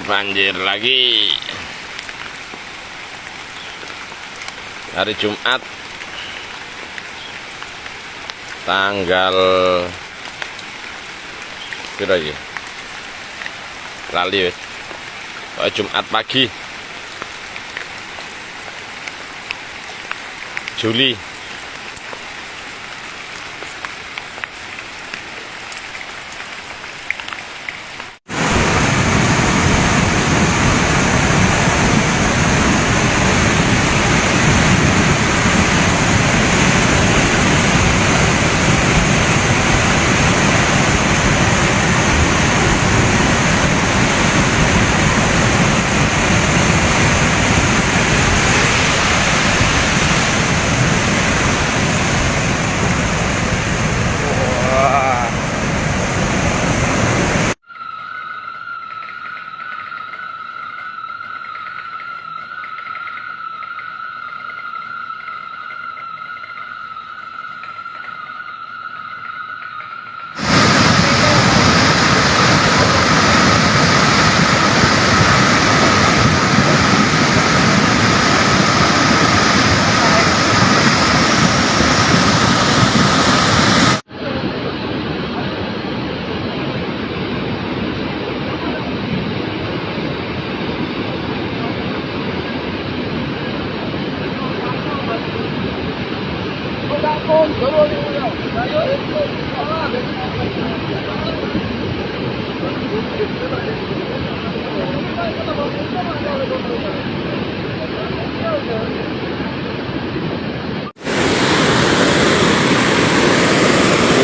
banjir lagi. Hari Jumat tanggal berapa ya? Lali wis. Jumat pagi Juli.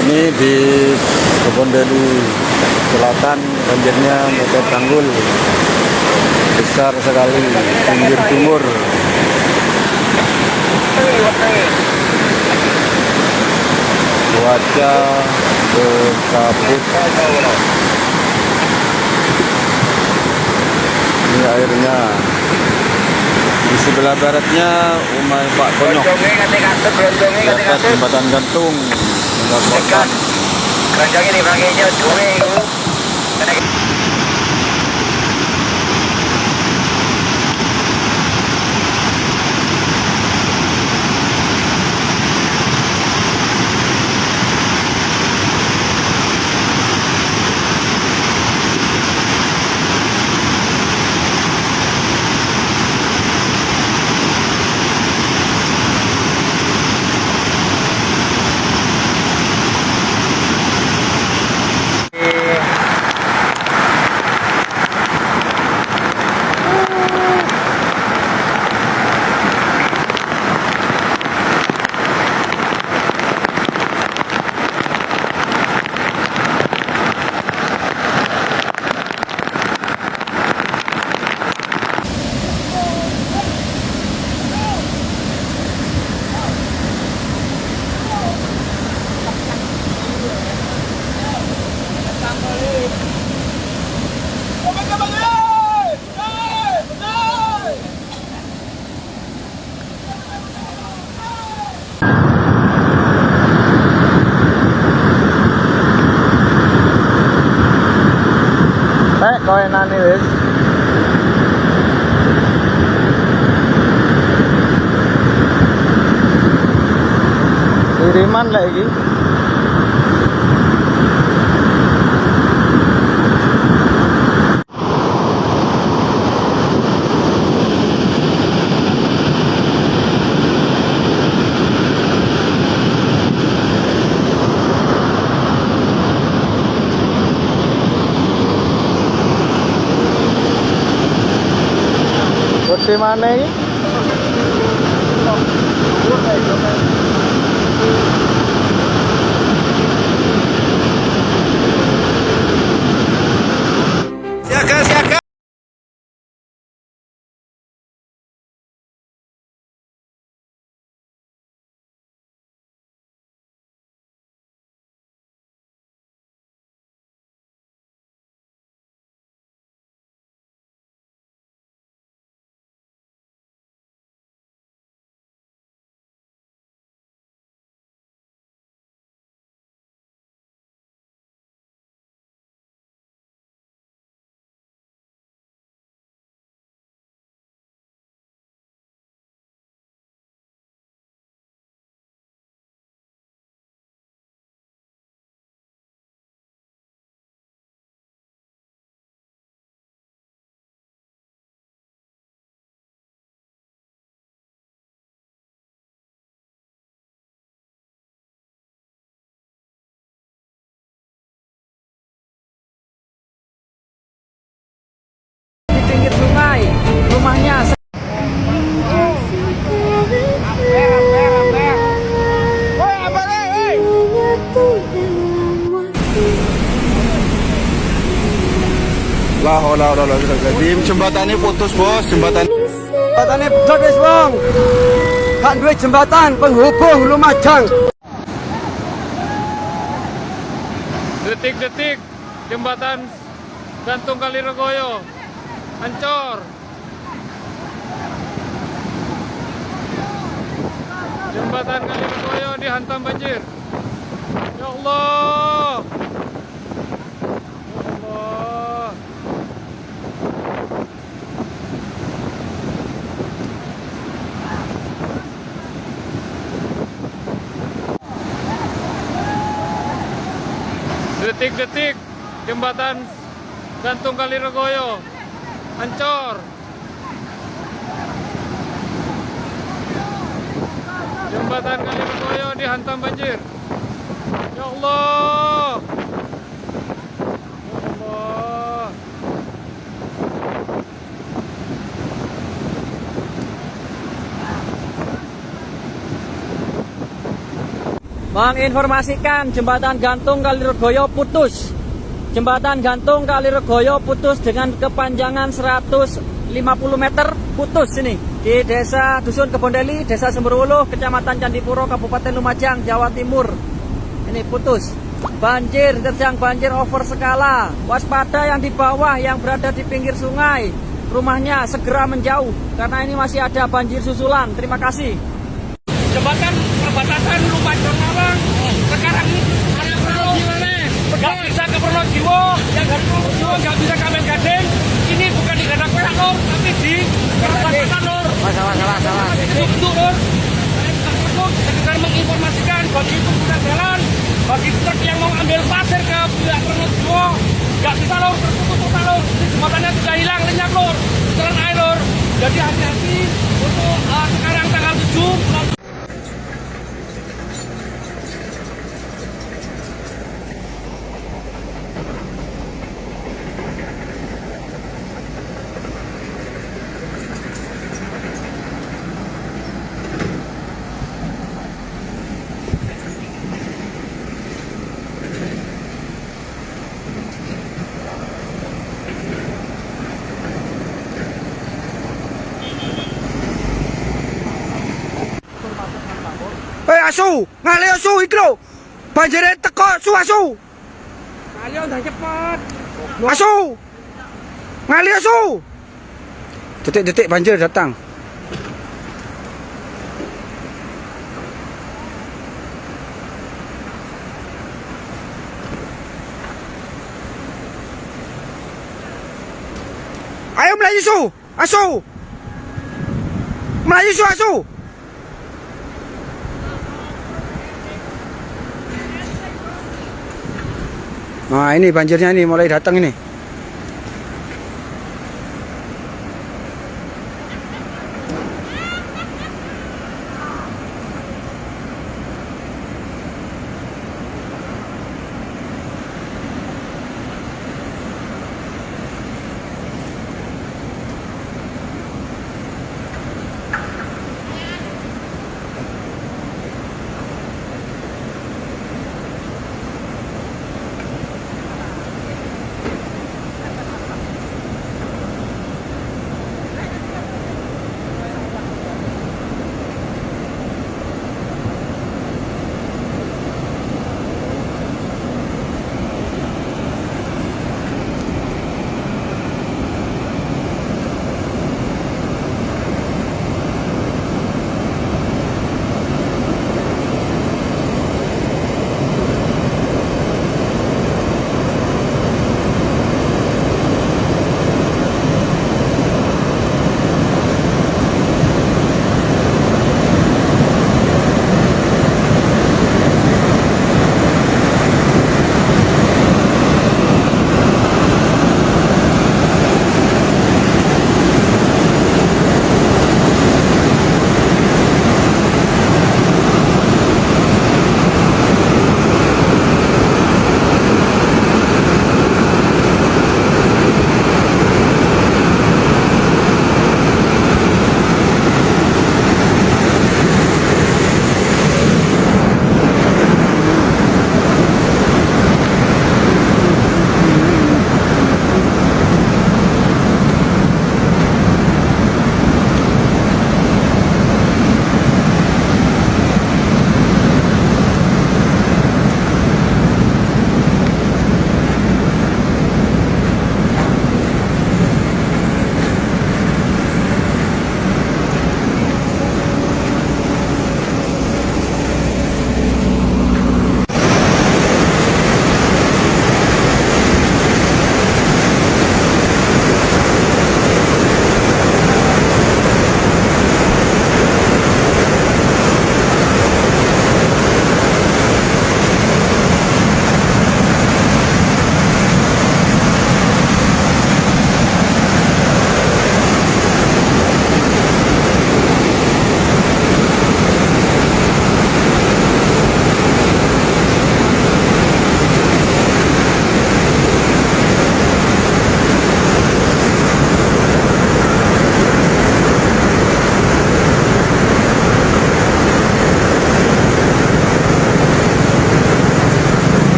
Ini di Kebondeli Selatan, banjirnya mepet tanggul besar sekali. Pinggir timur cuaca berkabut. Ini airnya. Di sebelah baratnya rumah Pak Konyok, di atas jembatan gantung mendapatkan kowe nani wis. Kiriman lagi. Di mana ini? La haula wala quwwata illa billah. Jembatannya putus, Bos. Jembatannya putus, Bang. Kan duwe jembatan penghubung Lumajang. Detik-detik jembatan gantung Kaliregoyo hancur. Jembatan Kaliregoyo dihantam banjir. Ya Allah. Ya Allah. Detik-detik jembatan gantung Kaliregoyo hancur. Jembatan Kaliregoyo dihantam banjir. Ya Allah. Ya Allah. Menginformasikan jembatan gantung Kaliregoyo putus. Jembatan gantung Kaliregoyo putus dengan kepanjangan 150 meter, putus ini di Desa Dusun Kebondeli, Desa Sumberwuluh, Kecamatan Candipuro, Kabupaten Lumajang, Jawa Timur. Ini putus. Banjir, diterjang banjir over skala. Waspada yang di bawah yang berada di pinggir sungai. Rumahnya segera menjauh karena ini masih ada banjir susulan. Terima kasih. Jembatan perbatasan Lumajang Malang sekarang ini area gimana? Nggak bisa ke Pronojiwo, yang dari Pronojiwo nggak bisa ke Amen Gading. Ini bukan di Ganda Perak Lor, tapi di perbatasan Lor. Salah. Itu Lor. Saya akan menginformasikan bagi pengguna jalan, bagi truk yang mau ambil pasir ke wilayah Pronojiwo, nggak bisa Lor, tertutup total Lor. Ini jembatannya sudah hilang lenyap Lor, terang air Lor. Jadi hati-hati untuk sekarang tanggal 7. Asu, ngalih asu iki lho. Banjire teko asu. Ayo udah cepet. Asu. Ngalih asu. Detik-detik banjir datang. Ayo Melayu su. Asu. Melayu su asu. Nah ini banjirnya ini mulai datang ini.